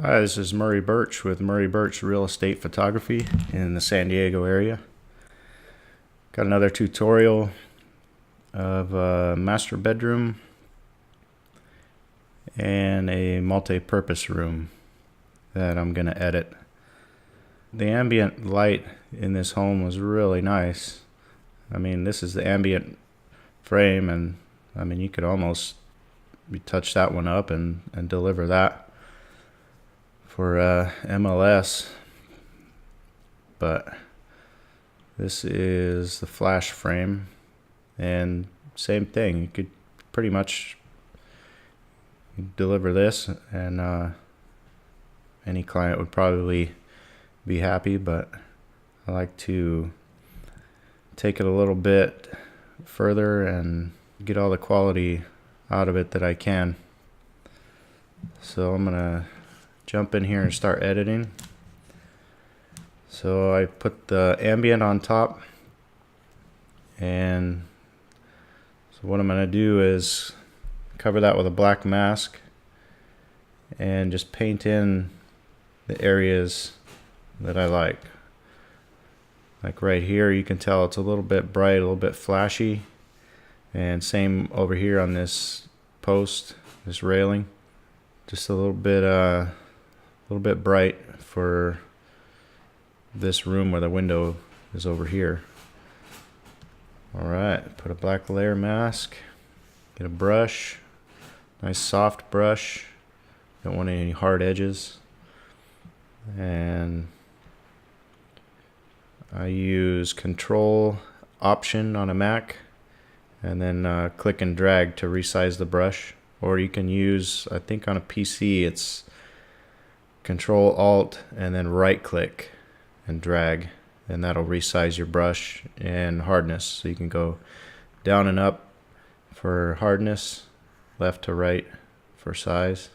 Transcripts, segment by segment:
Hi, this is Murray Birch with Murray Birch Real Estate Photography in the San Diego area. Got another tutorial of a master bedroom and a multi-purpose room that I'm going to edit. The ambient light in this home was really nice. I mean, this is the ambient frame, and I mean, you could almost touch that one up and deliver that for MLS, but this is the flash frame, and same thing, you could pretty much deliver this and any client would probably be happy, but I like to take it a little bit further and get all the quality out of it that I can. So I'm gonna jump in here and start editing. So I put the ambient on top, and so what I'm going to do is cover that with a black mask and just paint in the areas that I like. Like right here, you can tell it's a little bit bright, a little bit flashy, and same over here on this post, this railing, just a little bit bright for this room where the window is over here. Alright, put a black layer mask, get a brush, nice soft brush, don't want any hard edges, and I use Control Option on a Mac and then click and drag to resize the brush, or you can use, I think on a PC it's Control Alt and then right click and drag, and that'll resize your brush and hardness. So you can go down and up for hardness, left to right for size.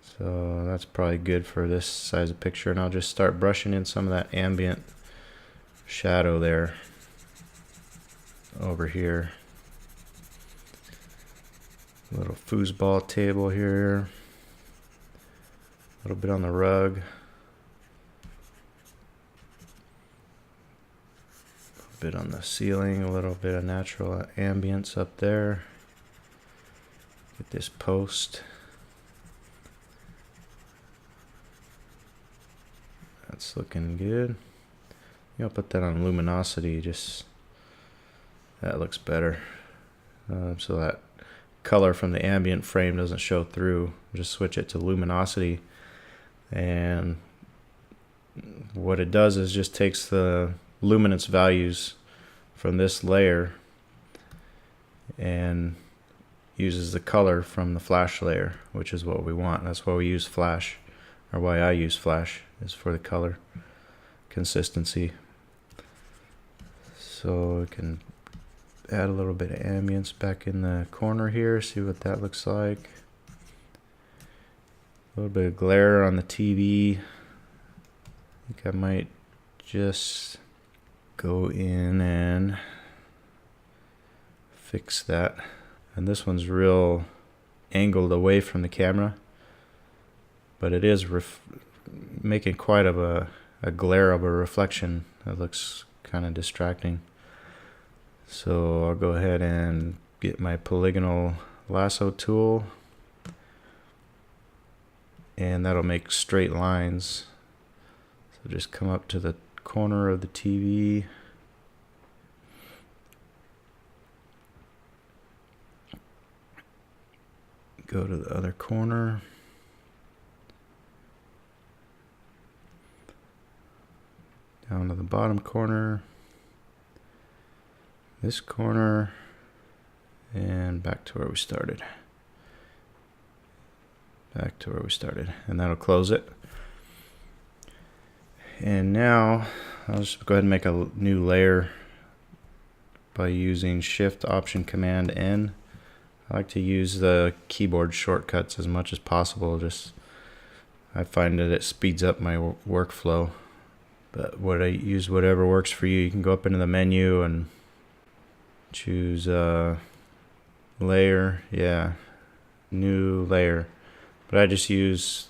So that's probably good for this size of picture, and I'll just start brushing in some of that ambient shadow there over here. A little foosball table here. A little bit on the rug, a bit on the ceiling, a little bit of natural ambience up there. Get this post. That's looking good. I'll put that on luminosity, just that looks better. So that color from the ambient frame doesn't show through. Just switch it to luminosity. And what it does is just takes the luminance values from this layer and uses the color from the flash layer, which is what we want. That's why we use flash, or why I use flash, is for the color consistency. So we can add a little bit of ambience back in the corner here, see what that looks like. A little bit of glare on the TV. I think I might just go in and fix that. And this one's real angled away from the camera, but it is making quite of a glare of a reflection that looks kind of distracting. So I'll go ahead and get my polygonal lasso tool, and that'll make straight lines. So just come up to the corner of the TV, go to the other corner, down to the bottom corner, this corner, and back to where we started. Back to where we started, and that'll close it. And now I'll just go ahead and make a new layer by using Shift Option Command N. I like to use the keyboard shortcuts as much as possible. I find that it speeds up my workflow. But use whatever works for you. You can go up into the menu and choose layer, new layer. but I just use,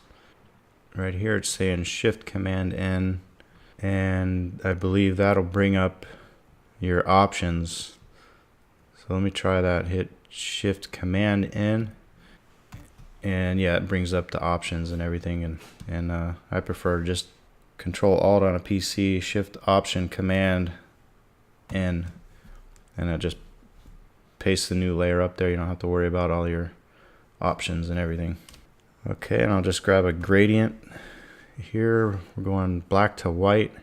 right here it's saying Shift Command N, and I believe that'll bring up your options. So let me try that. Hit Shift Command N, and yeah, it brings up the options and everything. And I prefer just Control Alt on a PC, Shift Option Command N, and it just pastes the new layer up there. You don't have to worry about all your options and everything. Okay, and I'll just grab a gradient. Here we're going black to white.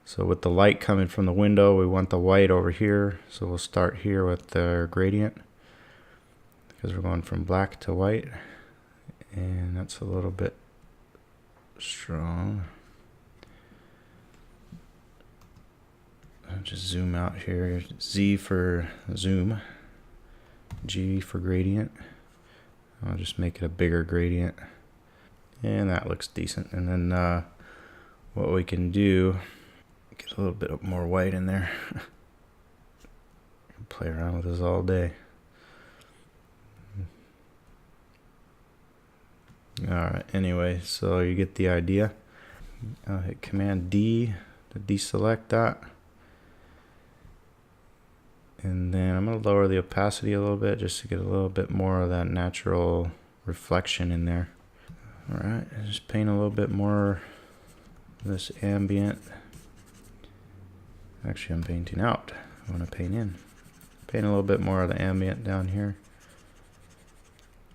So with the light coming from the window, we want the white over here. So we'll start here with the gradient, because we're going from black to white, and that's a little bit strong. I'll just zoom out here. Z for zoom, G for gradient. I'll just make it a bigger gradient, and that looks decent. And then what we can do, get a little bit more white in there. Play around with this all day. Alright, anyway, so you get the idea. I'll hit Command D to deselect that. And then I'm going to lower the opacity a little bit just to get a little bit more of that natural reflection in there. Alright, just paint a little bit more of this ambient. Actually, I'm painting out. I want to paint in. Paint a little bit more of the ambient down here.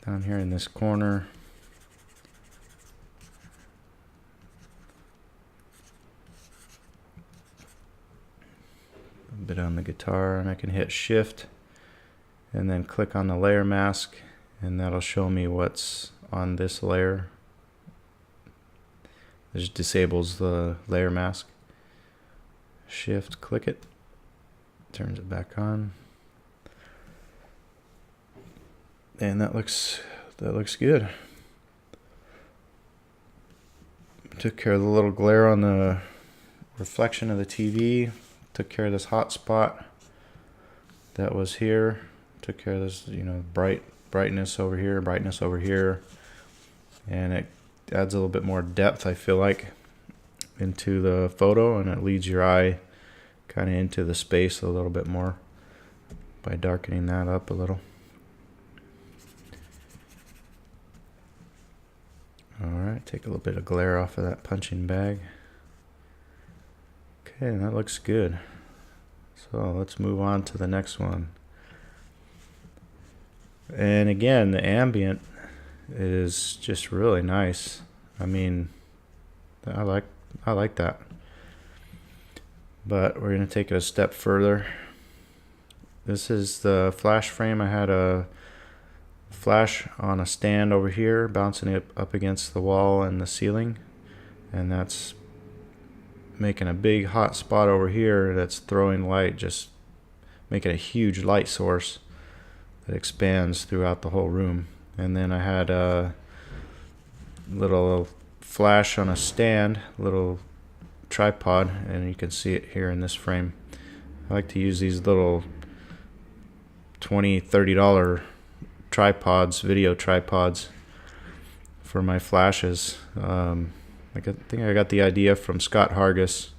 Down here in this corner. A bit on the guitar, and I can hit Shift and then click on the layer mask, and that'll show me what's on this layer. It just disables the layer mask. Shift, click it, turns it back on, and that looks good. Took care of the little glare on the reflection of the TV. Took care of this hot spot that was here. Took care of this, brightness over here, and it adds a little bit more depth, I feel like, into the photo, and it leads your eye kind of into the space a little bit more by darkening that up a little. Alright, take a little bit of glare off of that punching bag. Okay, that looks good. So let's move on to the next one. And again, the ambient is just really nice. I mean, I like that. But we're going to take it a step further. This is the flash frame. I had a flash on a stand over here, bouncing it up against the wall and the ceiling. And that's making a big hot spot over here that's throwing light, just making a huge light source that expands throughout the whole room. And then I had a little flash on a stand, little tripod, and you can see it here in this frame. I like to use these little $20-$30 tripods, video tripods, for my flashes. I think I got the idea from Scott Hargis,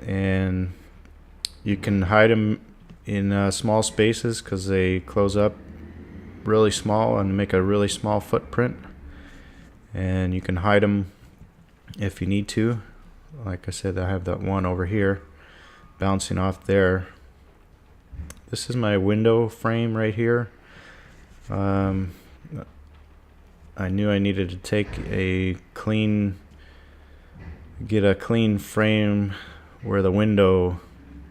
and you can hide them in small spaces because they close up really small and make a really small footprint, and you can hide them if you need to. Like I said, I have that one over here bouncing off there. This is my window frame right here. I knew I needed to get a clean frame where the window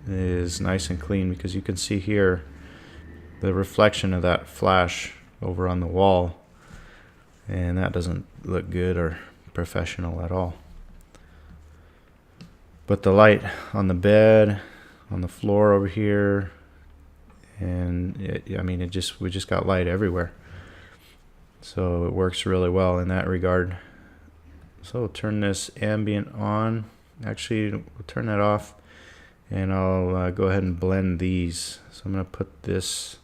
is nice and clean, because you can see here the reflection of that flash over on the wall, and that doesn't look good or professional at all. But the light on the bed, on the floor over here, and we just got light everywhere. So it works really well in that regard. So we'll turn this ambient on. Actually, we'll turn that off, and I'll go ahead and blend these. So I'm going to put this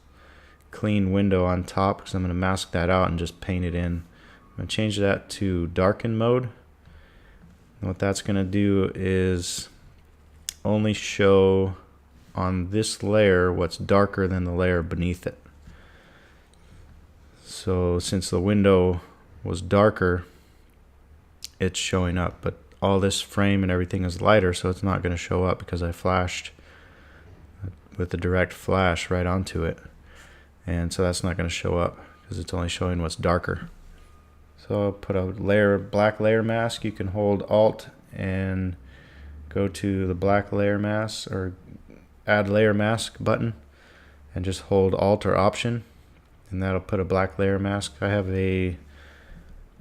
clean window on top because I'm going to mask that out and just paint it in. I'm going to change that to darken mode. And what that's going to do is only show on this layer what's darker than the layer beneath it. So since the window was darker, it's showing up, but all this frame and everything is lighter, so it's not going to show up because I flashed with the direct flash right onto it, and so that's not going to show up because it's only showing what's darker. So I'll put a black layer mask. You can hold Alt and go to the black layer mask or add layer mask button and just hold Alt or Option, and that'll put a black layer mask. I have a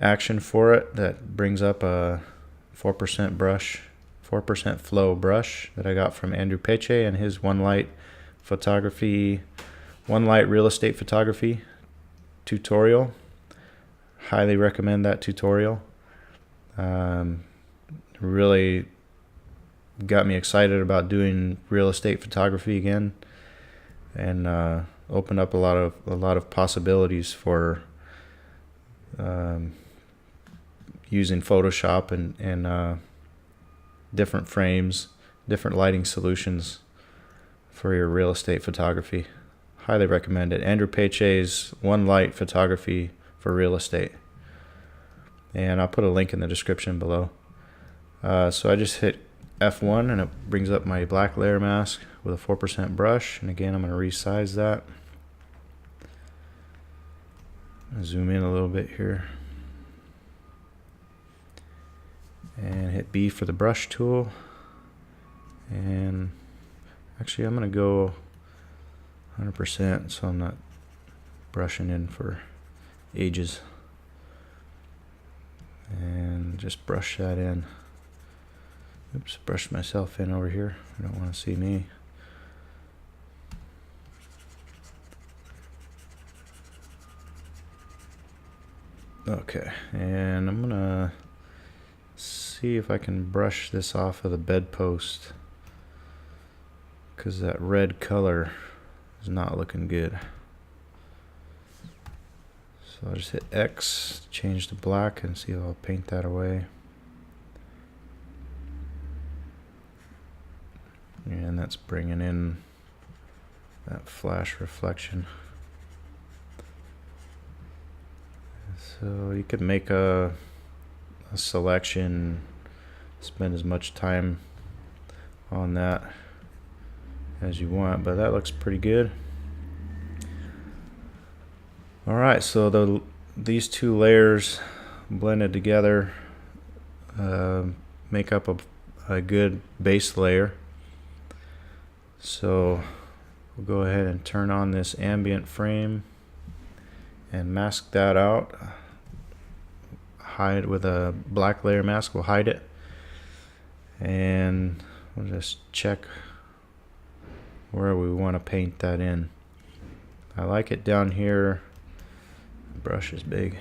action for it that brings up a 4% flow brush that I got from Andrew Peche and his One Light real estate photography tutorial. Highly recommend that tutorial. Really got me excited about doing real estate photography again, and opened up a lot of possibilities for using Photoshop and different frames, different lighting solutions for your real estate photography. Highly recommend it. Andrew Peche's One Light photography for real estate, and I'll put a link in the description below. So I just hit F1 and it brings up my black layer mask with a 4% brush, and again I'm going to resize that. Zoom in a little bit here and hit B for the brush tool, and actually I'm going to go 100% so I'm not brushing in for ages, and just brush that in. Oops, brushed myself in over here. I don't want to see me. Okay, and I'm gonna see if I can brush this off of the bedpost because that red color is not looking good. So I'll just hit X, change to black, and see if I'll paint that away. And that's bringing in that flash reflection. So you could make a selection, spend as much time on that as you want, but that looks pretty good. Alright, so these two layers blended together make up a good base layer. So we'll go ahead and turn on this ambient frame and mask that out. Hide with a black layer mask, we'll hide it, and we'll just check where we want to paint that in. I like it down here. The brush is big.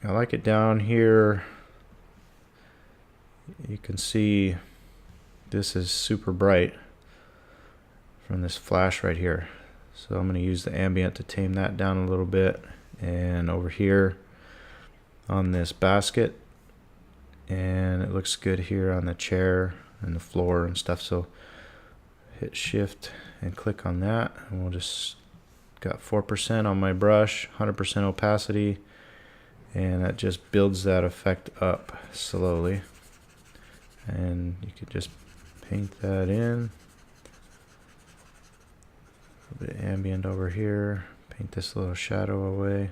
I like it down here. You can see this is super bright from this flash right here. So I'm going to use the ambient to tame that down a little bit. And over here on this basket, and it looks good here on the chair and the floor and stuff. So hit shift and click on that, and we'll just got 4% on my brush, 100% opacity, and that just builds that effect up slowly. And you could just paint that in. A bit of ambient over here. Paint this little shadow away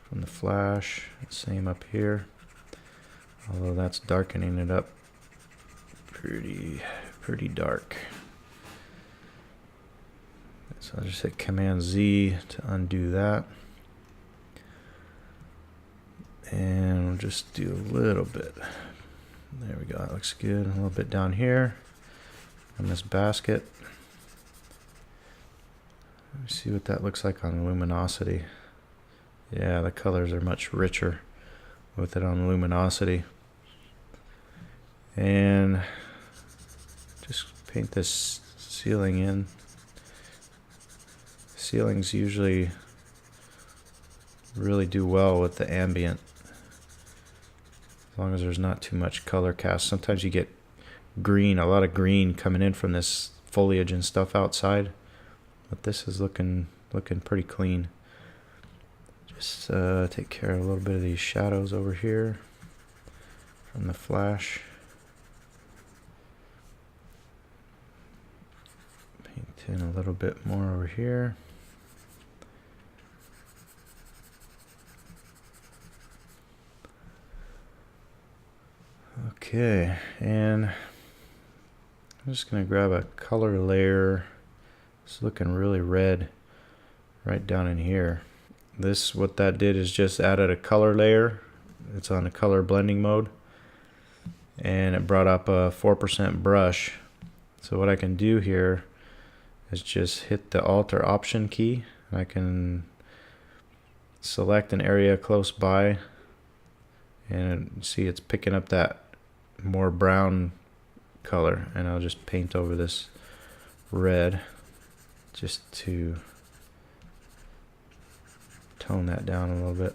from the flash. Same up here. Although that's darkening it up pretty dark. So I'll just hit Command Z to undo that. And we'll just do a little bit. There we go, that looks good. A little bit down here on this basket. Let me see what that looks like on luminosity. Yeah, the colors are much richer with it on luminosity. And just paint this ceiling in. Ceilings usually really do well with the ambient, as long as there's not too much color cast. Sometimes you get green, a lot of green coming in from this foliage and stuff outside, but this is looking pretty clean. Just take care of a little bit of these shadows over here from the flash. Paint in a little bit more over here. Okay, and I'm just going to grab a color layer. It's looking really red right down in here. What that did is just added a color layer. It's on the color blending mode, and it brought up a 4% brush. So what I can do here is just hit the Alt or Option key. I can select an area close by, and see it's picking up that more brown color, and I'll just paint over this red just to tone that down a little bit.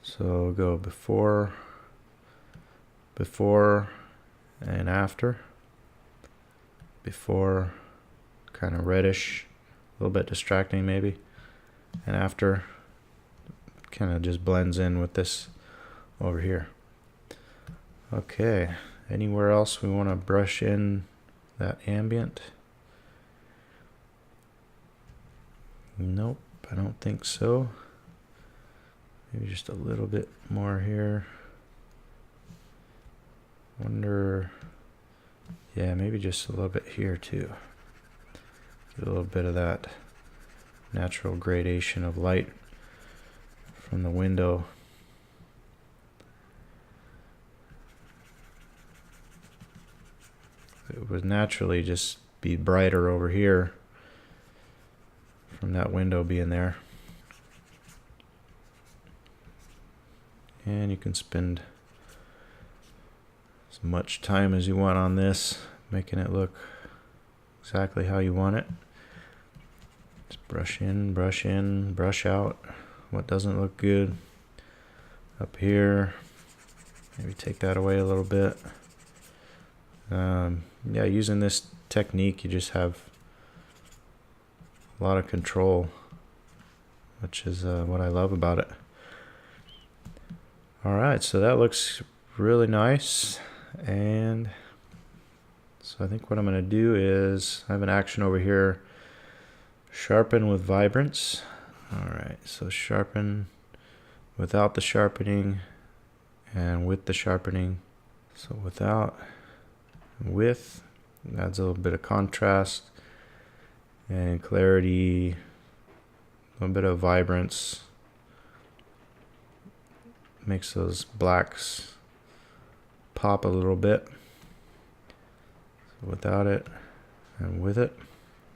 So go before and after. Before, kind of reddish, a little bit distracting maybe, and after kind of just blends in with this over here. Okay, anywhere else we want to brush in that ambient? Nope, I don't think so. Maybe just a little bit more here. Wonder, yeah, maybe just a little bit here too. Get a little bit of that natural gradation of light from the window. It would naturally just be brighter over here from that window being there. And you can spend as much time as you want on this, making it look exactly how you want it. Just brush in, brush out what doesn't look good. Up here, maybe take that away a little bit. Yeah, using this technique, you just have a lot of control, which is what I love about it. Alright, so that looks really nice, and so I think what I'm going to do is, I have an action over here, sharpen with vibrance. Alright, so sharpen without the sharpening and with the sharpening. So without, with, adds a little bit of contrast and clarity, a little bit of vibrance, makes those blacks pop a little bit. So without it and with it,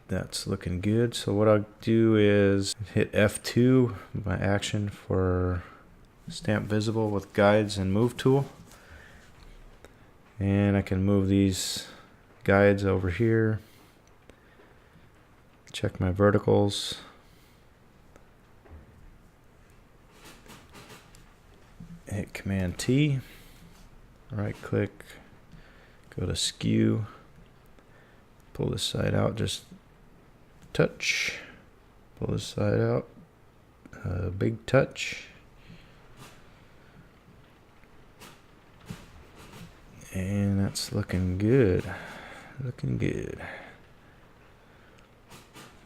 that's looking good. So what I'll do is hit F2, my action for stamp visible with guides and move tool. And I can move these guides over here. Check my verticals. Hit Command T. Right click. Go to skew. Pull this side out just touch. Pull this side out. Big touch. And that's looking good. Looking good.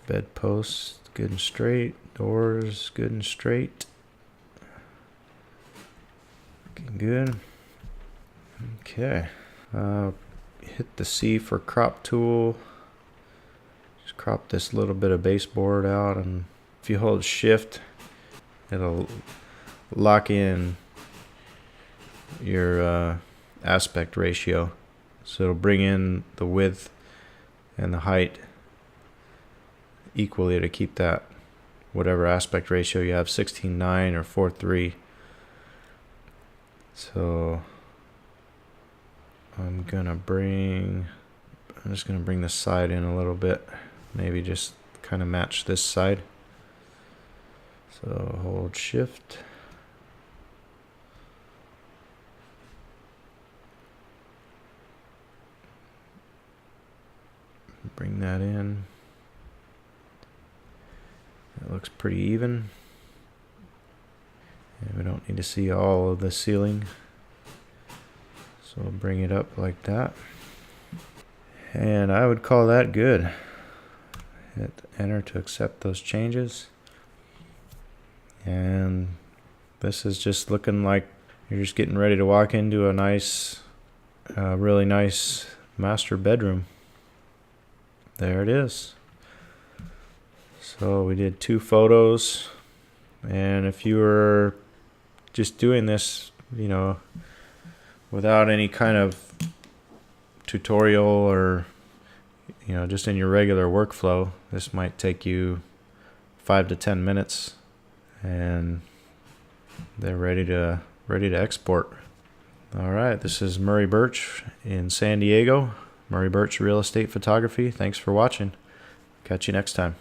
Bedposts good and straight. Doors good and straight. Looking good. Okay. Hit the C for crop tool. Just crop this little bit of baseboard out, and if you hold shift, it'll lock in your aspect ratio. So it'll bring in the width and the height equally to keep that whatever aspect ratio you have, 16:9 or 4:3. So I'm just gonna bring the side in a little bit, maybe just kind of match this side. So hold shift. Bring that in. It looks pretty even. And we don't need to see all of the ceiling. So we'll bring it up like that. And I would call that good. Hit enter to accept those changes. And this is just looking like you're just getting ready to walk into a nice, really nice master bedroom. There it is. So we did 2 photos, and if you were just doing this, you know, without any kind of tutorial or, you know, just in your regular workflow, this might take you 5 to 10 minutes, and they're ready to export. All right, this is Murray Birch in San Diego. Murray Birch Real Estate Photography. Thanks for watching. Catch you next time.